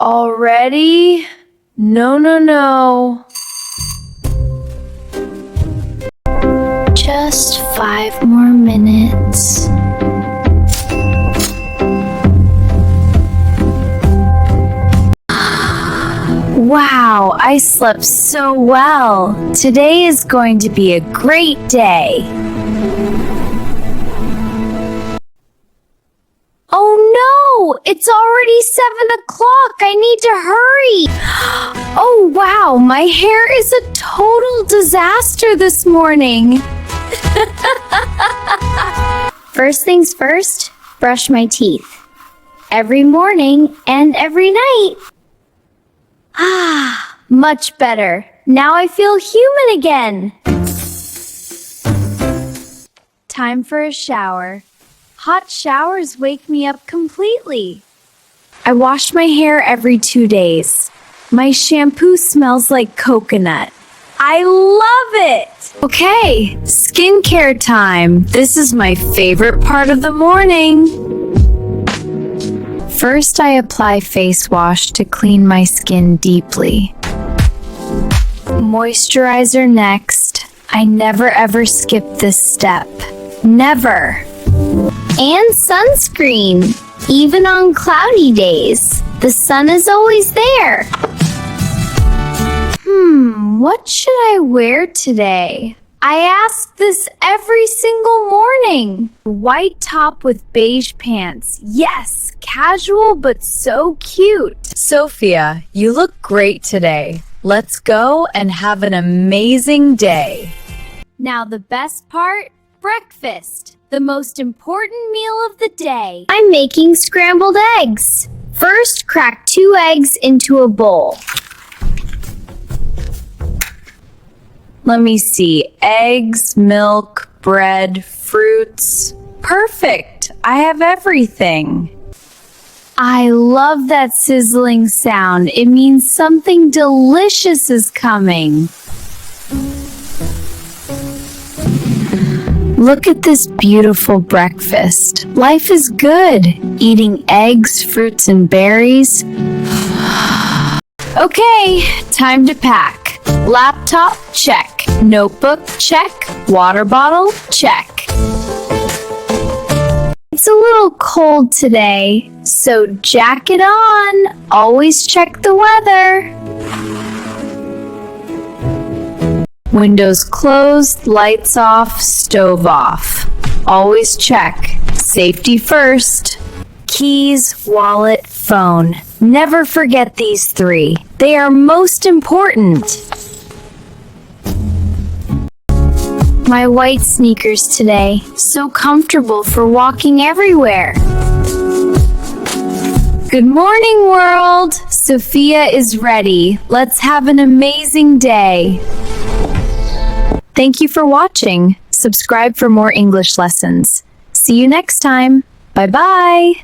Already? No, no, no. Just 5 more minutes. Wow, I slept so well. Today is going to be a great day. Oh no, it's already 7 o'clock. I need to hurry. Oh wow, my hair is a total disaster this morning. First things first, brush my teeth. Every morning and every night. Ah, much better. Now I feel human again. Time for a shower. Hot showers wake me up completely. I wash my hair every 2 days. My shampoo smells like coconut. I love it! Okay, skincare time. This is my favorite part of the morning. First, I apply face wash to clean my skin deeply. Moisturizer next. I never ever skip this step. Never! And sunscreen. Even on cloudy days, the sun is always there. What should I wear today? I ask this every single morning. White top with beige pants. Yes, casual but so cute. Sophia, you look great today. Let's go and have an amazing day. Now the best part, breakfast. The most important meal of the day. I'm making scrambled eggs. First, crack 2 eggs into a bowl. Let me see. Eggs, milk, bread, fruits. Perfect. I have everything. I love that sizzling sound. It means something delicious is coming. Look at this beautiful breakfast. Life is good. Eating eggs, fruits, and berries. Okay, time to pack. Laptop, check. Notebook, check. Water bottle, check. It's a little cold today, so jacket on. Always check the weather. Windows closed, lights off, stove off. Always check. Safety first. Keys, wallet, phone. Never forget these 3. They are most important. My white sneakers today. So comfortable for walking everywhere. Good morning, world. Sophia is ready. Let's have an amazing day. Thank you for watching. Subscribe for more English lessons. See you next time. Bye-bye.